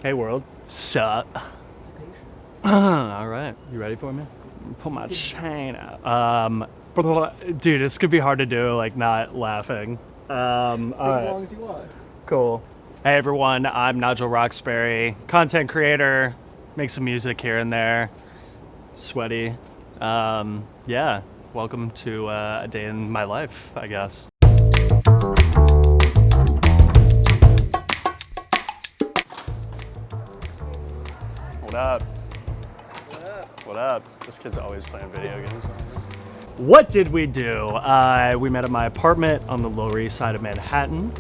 Hey world. Sup? All right, you ready for me? Pull my chain out. Dude, it's gonna be hard to do, like, not laughing. All right. As long as you want. Cool. Hey everyone, I'm Nigel Roxbury, content creator, make some music here and there, sweaty. Yeah, welcome to a day in my life, I guess. What up? What up? This kid's always playing video games. What did we do? We met at my apartment on the Lower East Side of Manhattan.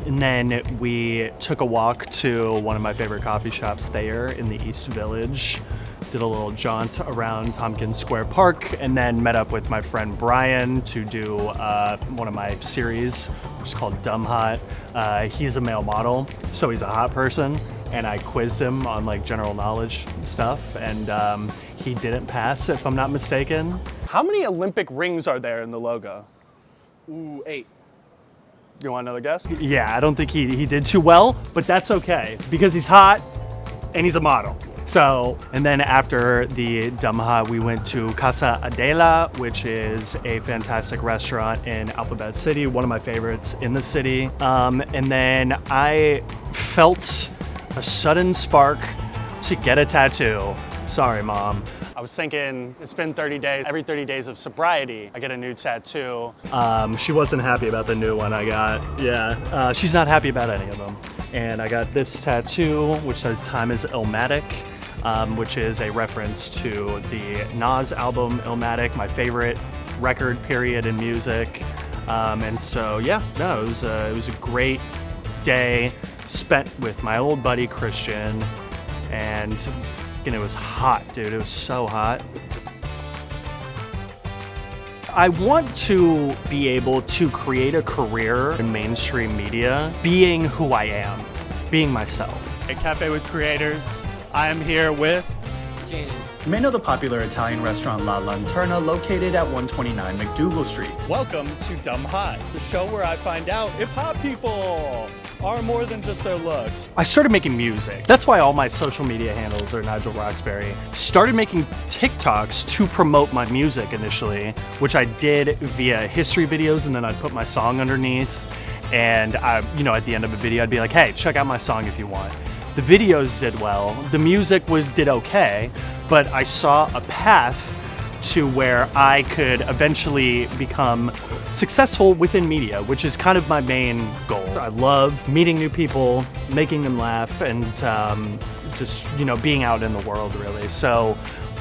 And then we took a walk to one of my favorite coffee shops there in the East Village. Did a little jaunt around Tompkins Square Park, and then met up with my friend Brian to do one of my series, which is called Dumb Hot. He's a male model, so he's a hot person. And I quizzed him on like general knowledge stuff, and he didn't pass, if I'm not mistaken. How many Olympic rings are there in the logo? Ooh, 8. You want another guess? Yeah, I don't think he did too well, but that's okay because he's hot and he's a model. So, and then after the Dumb Hot, we went to Casa Adela, which is a fantastic restaurant in Alphabet City, one of my favorites in the city. And then I felt a sudden spark to get a tattoo. Sorry, Mom. I was thinking, it's been 30 days. Every 30 days of sobriety, I get a new tattoo. She wasn't happy about the new one I got. Yeah, she's not happy about any of them. And I got this tattoo, which says "Time is Illmatic," which is a reference to the Nas album Illmatic, my favorite record period in music. And so, yeah, no, it was a great day spent with my old buddy Christian, and it was hot, dude. It was so hot. I want to be able to create a career in mainstream media, being who I am, being myself. At Cafe with Creators, I am here with Jaden. You may know the popular Italian restaurant La Lanterna, located at 129 McDougal Street. Welcome to Dumb Hot, the show where I find out if hot people are more than just their looks. I started making music. That's why all my social media handles are Nigel Roxbury. Started making TikToks to promote my music initially, which I did via history videos, and then I'd put my song underneath. And at the end of a video, I'd be like, hey, check out my song if you want. The videos did well. The music did okay, but I saw a path to where I could eventually become successful within media, which is kind of my main goal. I love meeting new people, making them laugh, and just being out in the world, really. So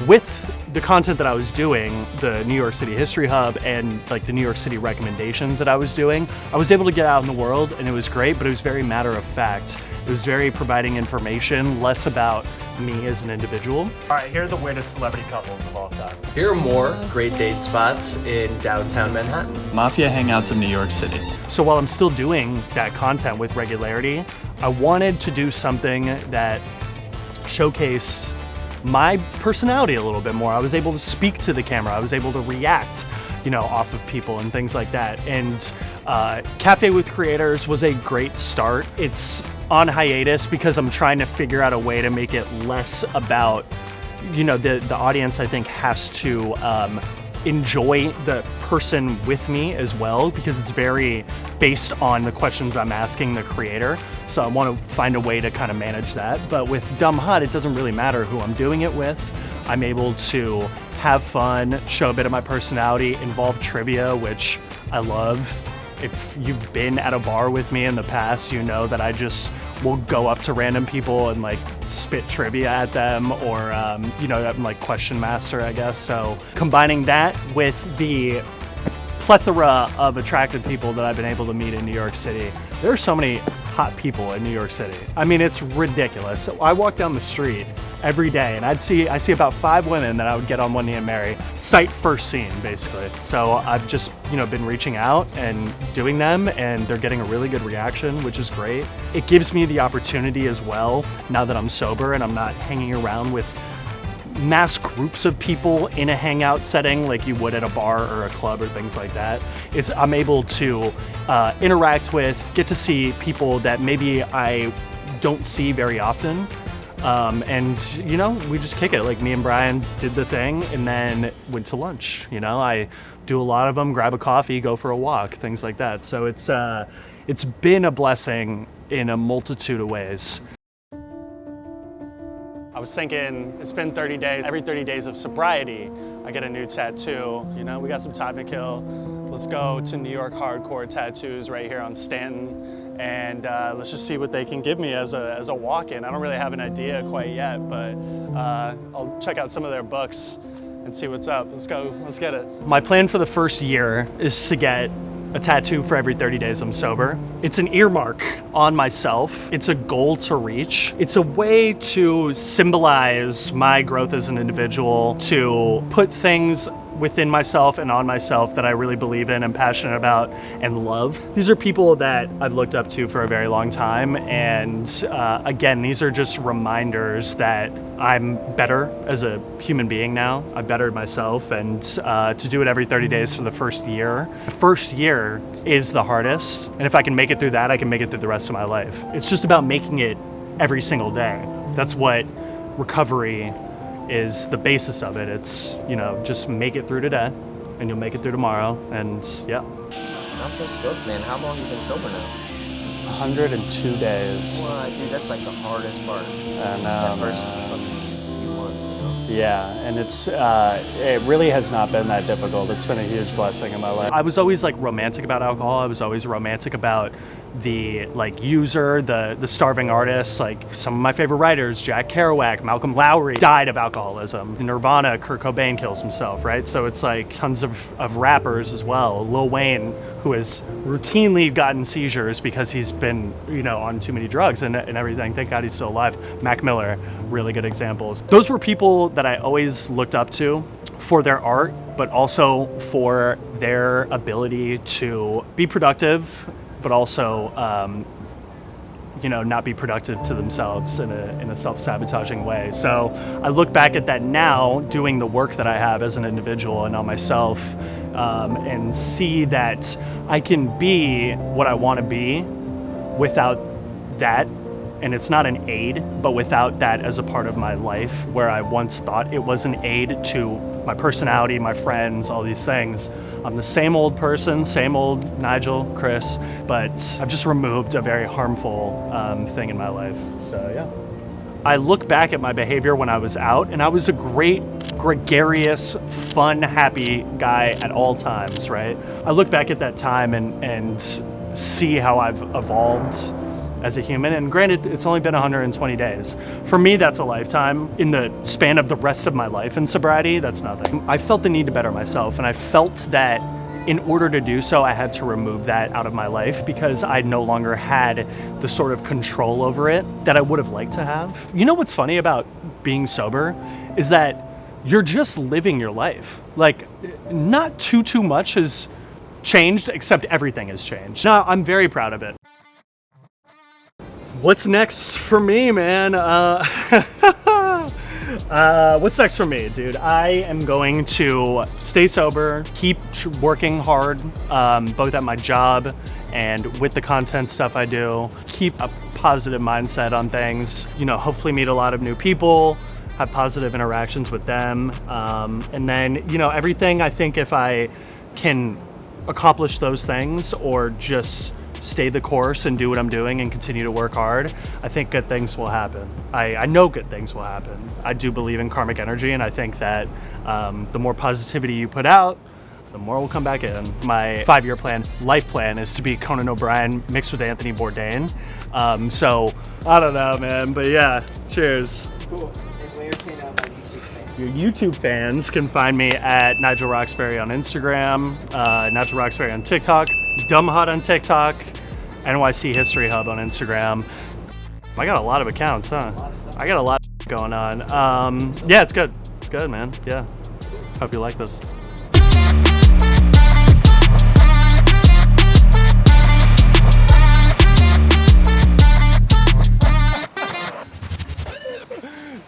with the content that I was doing, the New York City History Hub and like the New York City recommendations that I was doing, I was able to get out in the world, and it was great, but it was very matter of fact. It was very providing information, less about me as an individual. All right, here are the weirdest celebrity couples of all time. Here are more great date spots in downtown Manhattan. Mafia hangouts of New York City. So while I'm still doing that content with regularity, I wanted to do something that showcased my personality a little bit more. I was able to speak to the camera. I was able to react, off of people and things like that. And Cafe with Creators was a great start. It's on hiatus because I'm trying to figure out a way to make it less about, the audience, I think, has to enjoy the person with me as well, because it's very based on the questions I'm asking the creator. So I want to find a way to kind of manage that. But with Dumb Hot, it doesn't really matter who I'm doing it with. I'm able to have fun, show a bit of my personality, involve trivia, which I love. If you've been at a bar with me in the past, you know that I just will go up to random people and like spit trivia at them, or I'm like question master, I guess. So combining that with the plethora of attractive people that I've been able to meet in New York City, there are so many hot people in New York City. I mean, it's ridiculous. I walk down the street every day, and I see about 5 women that I would get on one knee and marry, sight first seen, basically. So I've just been reaching out and doing them, and they're getting a really good reaction, which is great. It gives me the opportunity as well, now that I'm sober and I'm not hanging around with mass groups of people in a hangout setting like you would at a bar or a club or things like that. I'm able to interact with, get to see people that maybe I don't see very often. And you know, we just kick it. Like me and Brian did the thing and then went to lunch. You know, I do a lot of them, grab a coffee, go for a walk, things like that. So it's been a blessing in a multitude of ways. I was thinking, it's been 30 days. Every 30 days of sobriety, I get a new tattoo. You know, we got some time to kill. Let's go to New York Hardcore Tattoos right here on Stanton, and let's just see what they can give me as a walk-in. I don't really have an idea quite yet, but I'll check out some of their books and see what's up. Let's go, let's get it. My plan for the first year is to get a tattoo for every 30 days I'm sober. It's an earmark on myself. It's a goal to reach. It's a way to symbolize my growth as an individual, to put things within myself and on myself that I really believe in and passionate about and love. These are people that I've looked up to for a very long time, and again, these are just reminders that I'm better as a human being now. I bettered myself, and to do it every 30 days for the first year. The first year is the hardest, and if I can make it through that, I can make it through the rest of my life. It's just about making it every single day. That's what recovery is, the basis of it. It's, you know, just make it through today and you'll make it through tomorrow, and yeah. I'm so stoked, man. How long have you been sober now? 102 days. What? Dude, that's like the hardest part. I know, That first man. fucking few months, you know? Yeah, and it really has not been that difficult. It's been a huge blessing in my life. I was always like romantic about alcohol. I was always romantic about the like user, the starving artist. Like some of my favorite writers, Jack Kerouac, Malcolm Lowry, died of alcoholism. Nirvana, Kurt Cobain kills himself, right? So it's like tons of rappers as well. Lil Wayne, who has routinely gotten seizures because he's been, you know, on too many drugs and everything. Thank God he's still alive. Mac Miller, really good examples. Those were people that I always looked up to for their art, but also for their ability to be productive, but also, you know, not be productive to themselves in a self-sabotaging way. So I look back at that now, doing the work that I have as an individual and on myself, and see that I can be what I want to be without that. And it's not an aid, but without that as a part of my life, where I once thought it was an aid to my personality, my friends, all these things. I'm the same old person, same old Nigel, Chris, but I've just removed a very harmful thing in my life. So yeah. I look back at my behavior when I was out, and I was a great, gregarious, fun, happy guy at all times, right? I look back at that time and see how I've evolved as a human, and granted, it's only been 120 days. For me, that's a lifetime. In the span of the rest of my life in sobriety, that's nothing. I felt the need to better myself, and I felt that in order to do so, I had to remove that out of my life because I no longer had the sort of control over it that I would have liked to have. You know what's funny about being sober is that you're just living your life. Like, not too much has changed, except everything has changed. Now, I'm very proud of it. What's next for me, man? What's next for me, dude? I am going to stay sober, keep working hard, both at my job and with the content stuff I do, keep a positive mindset on things, you know, hopefully meet a lot of new people, have positive interactions with them, and then, you know, everything, I think if I can accomplish those things or just stay the course and do what I'm doing and continue to work hard, I think good things will happen. I know good things will happen. I do believe in karmic energy, and I think that the more positivity you put out, the more will come back in. My 5-year plan, life plan, is to be Conan O'Brien mixed with Anthony Bourdain. So I don't know, man, but yeah, cheers. Cool. And where can my YouTube fans? Your YouTube fans can find me at Nigel Roxbury on Instagram, Nigel Roxbury on TikTok, Dumb Hot on TikTok, NYC History Hub on Instagram. I got a lot of accounts, huh? I got a lot going on. Yeah, it's good. It's good, man. Yeah. Hope you like this.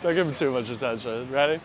Don't give him too much attention. Ready?